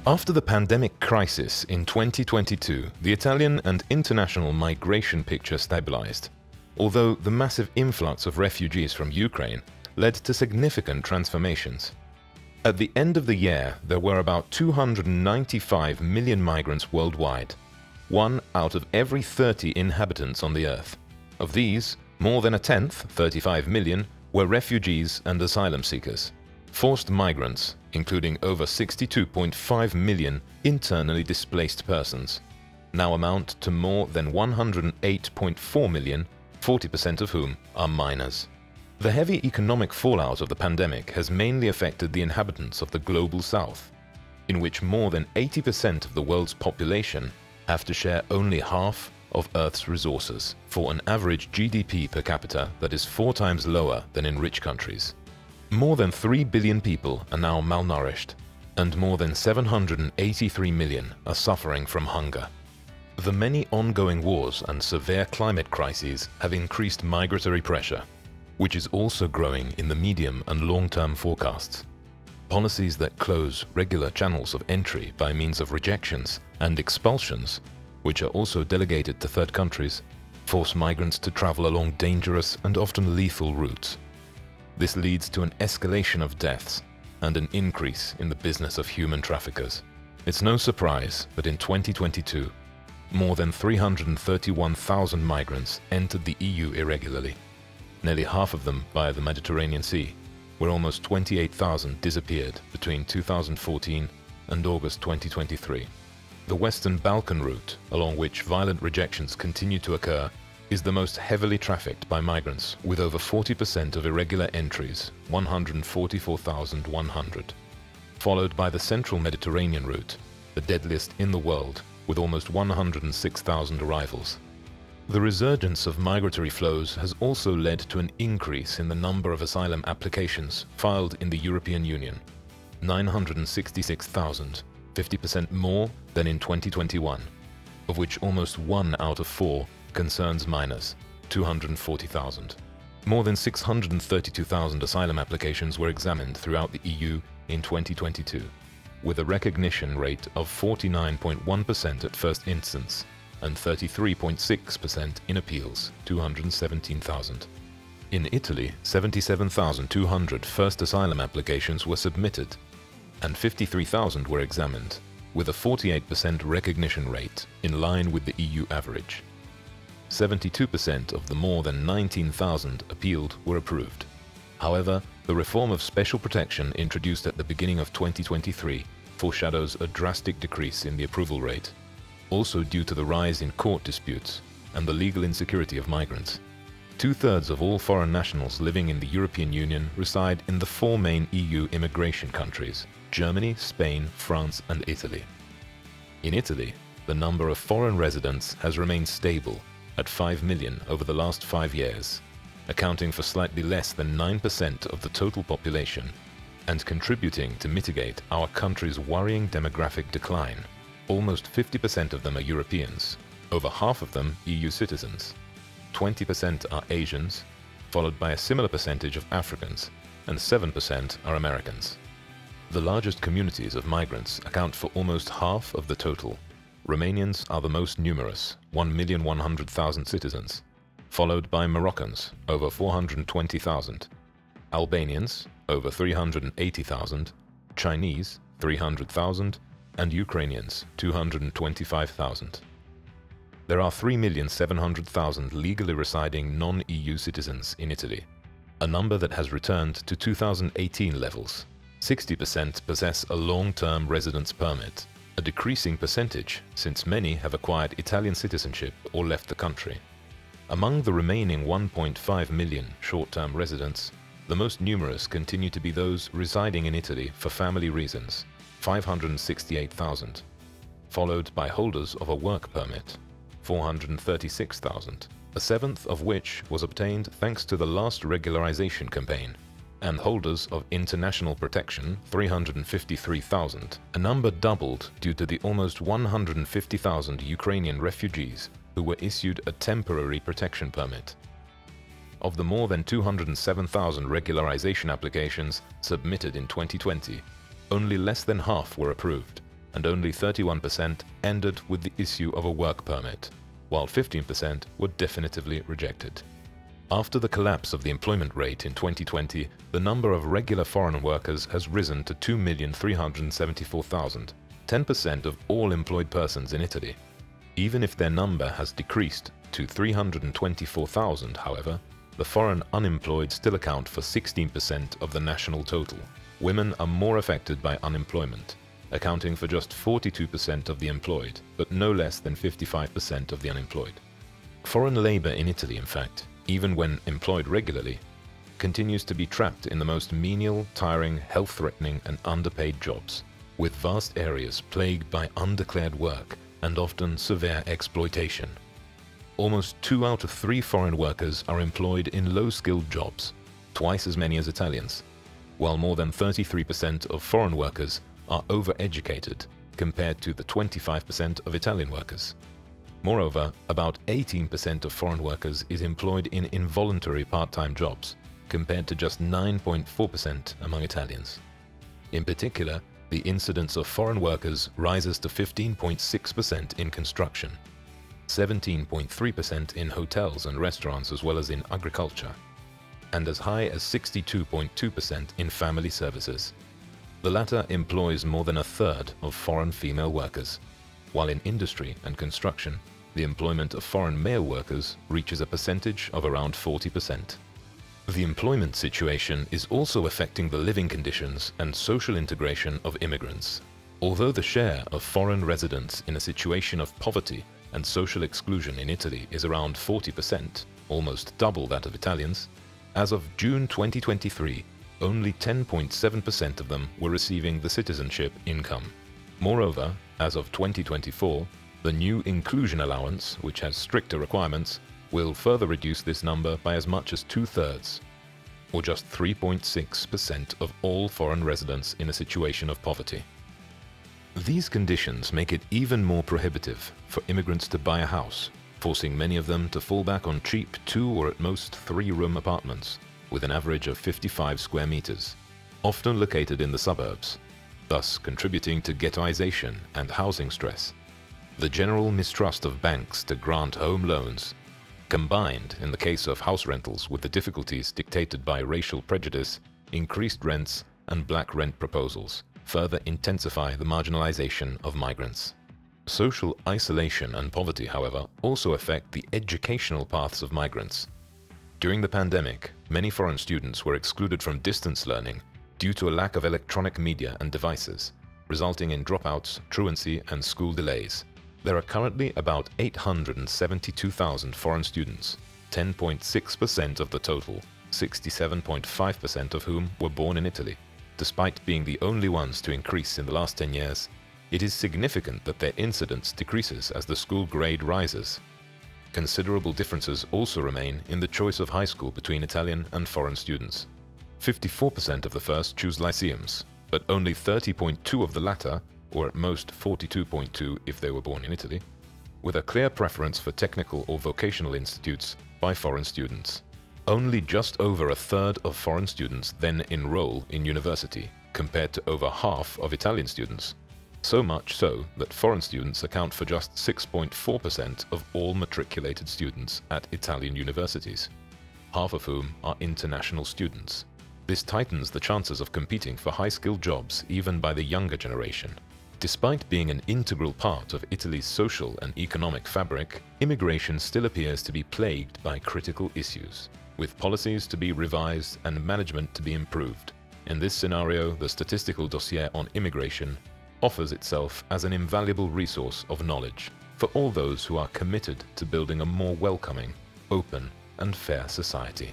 After the pandemic crisis in 2022, the Italian and international migration picture stabilized, although the massive influx of refugees from Ukraine led to significant transformations. At the end of the year, there were about 295 million migrants worldwide, 1 out of every 30 inhabitants on the Earth. Of these, more than a tenth, 35 million, were refugees and asylum seekers. Forced migrants, including over 62.5 million internally displaced persons, now amount to more than 108.4 million, 40% of whom are minors. The heavy economic fallout of the pandemic has mainly affected the inhabitants of the Global South, in which more than 80% of the world's population have to share only half of Earth's resources, for an average GDP per capita that is 4 times lower than in rich countries. More than 3 billion people are now malnourished, and more than 783 million are suffering from hunger. The many ongoing wars and severe climate crises have increased migratory pressure, which is also growing in the medium and long-term forecasts. Policies that close regular channels of entry by means of rejections and expulsions, which are also delegated to third countries, force migrants to travel along dangerous and often lethal routes. This leads to an escalation of deaths and an increase in the business of human traffickers. It's no surprise that in 2022, more than 331,000 migrants entered the EU irregularly, nearly half of them via the Mediterranean Sea, where almost 28,000 disappeared between 2014 and August 2023. The Western Balkan route, along which violent rejections continue to occur, is the most heavily trafficked by migrants, with over 40% of irregular entries, 144,100. Followed by the Central Mediterranean route, the deadliest in the world, with almost 106,000 arrivals. The resurgence of migratory flows has also led to an increase in the number of asylum applications filed in the European Union, 966,000, 50% more than in 2021, of which almost 1 out of 4 concerns minors, 240,000. More than 632,000 asylum applications were examined throughout the EU in 2022, with a recognition rate of 49.1% at first instance and 33.6% in appeals, 217,000. In Italy, 77,200 first asylum applications were submitted, and 53,000 were examined, with a 48% recognition rate in line with the EU average. 72% of the more than 19,000 appealed were approved. However, the reform of special protection introduced at the beginning of 2023 foreshadows a drastic decrease in the approval rate, also due to the rise in court disputes and the legal insecurity of migrants. 2/3 of all foreign nationals living in the European Union reside in the 4 main EU immigration countries: Germany, Spain, France, and Italy. In Italy, the number of foreign residents has remained stable at 5 million over the last 5 years, accounting for slightly less than 9% of the total population and contributing to mitigate our country's worrying demographic decline. Almost 50% of them are Europeans, over half of them EU citizens. 20% are Asians, followed by a similar percentage of Africans, and 7% are Americans. The largest communities of migrants account for almost half of the total. Romanians are the most numerous, 1,100,000 citizens, followed by Moroccans, over 420,000, Albanians, over 380,000, Chinese, 300,000, and Ukrainians, 225,000. There are 3,700,000 legally residing non-EU citizens in Italy, a number that has returned to 2018 levels. 60% possess a long-term residence permit, a decreasing percentage since many have acquired Italian citizenship or left the country. Among the remaining 1.5 million short-term residents, the most numerous continue to be those residing in Italy for family reasons, 568,000, followed by holders of a work permit, 436,000, a seventh of which was obtained thanks to the last regularization campaign, and holders of international protection, 353,000, a number doubled due to the almost 150,000 Ukrainian refugees who were issued a temporary protection permit. Of the more than 207,000 regularization applications submitted in 2020, only less than half were approved, and only 31% ended with the issue of a work permit, while 15% were definitively rejected. After the collapse of the employment rate in 2020, the number of regular foreign workers has risen to 2,374,000, 10% of all employed persons in Italy. Even if their number has decreased to 324,000, however, the foreign unemployed still account for 16% of the national total. Women are more affected by unemployment, accounting for just 42% of the employed, but no less than 55% of the unemployed. Foreign labor in Italy, in fact, even when employed regularly, continues to be trapped in the most menial, tiring, health-threatening and underpaid jobs, with vast areas plagued by undeclared work and often severe exploitation. Almost 2 out of 3 foreign workers are employed in low-skilled jobs, twice as many as Italians, while more than 33% of foreign workers are overeducated compared to the 25% of Italian workers. Moreover, about 18% of foreign workers is employed in involuntary part-time jobs, compared to just 9.4% among Italians. In particular, the incidence of foreign workers rises to 15.6% in construction, 17.3% in hotels and restaurants as well as in agriculture, and as high as 62.2% in family services. The latter employs more than a third of foreign female workers, while in industry and construction, the employment of foreign male workers reaches a percentage of around 40%. The employment situation is also affecting the living conditions and social integration of immigrants. Although the share of foreign residents in a situation of poverty and social exclusion in Italy is around 40%, almost double that of Italians, as of June 2023, only 10.7% of them were receiving the citizenship income. Moreover, as of 2024, the new inclusion allowance, which has stricter requirements, will further reduce this number by as much as 2/3, or just 3.6% of all foreign residents in a situation of poverty. These conditions make it even more prohibitive for immigrants to buy a house, forcing many of them to fall back on cheap 2 or at most 3-room apartments, with an average of 55 square meters, often located in the suburbs, thus contributing to ghettoization and housing stress. The general mistrust of banks to grant home loans, combined in the case of house rentals with the difficulties dictated by racial prejudice, increased rents and black rent proposals, further intensify the marginalization of migrants. Social isolation and poverty, however, also affect the educational paths of migrants. During the pandemic, many foreign students were excluded from distance learning due to a lack of electronic media and devices, resulting in dropouts, truancy and school delays. There are currently about 872,000 foreign students, 10.6% of the total, 67.5% of whom were born in Italy. Despite being the only ones to increase in the last 10 years, it is significant that their incidence decreases as the school grade rises. Considerable differences also remain in the choice of high school between Italian and foreign students. 54% of the first choose lyceums, but only 30.2% of the latter, or at most 42.2% if they were born in Italy, with a clear preference for technical or vocational institutes by foreign students. Only just over a third of foreign students then enroll in university, compared to over half of Italian students. So much so that foreign students account for just 6.4% of all matriculated students at Italian universities, half of whom are international students. This tightens the chances of competing for high-skilled jobs even by the younger generation. Despite being an integral part of Italy's social and economic fabric, immigration still appears to be plagued by critical issues, with policies to be revised and management to be improved. In this scenario, the statistical dossier on immigration offers itself as an invaluable resource of knowledge for all those who are committed to building a more welcoming, open, and fair society.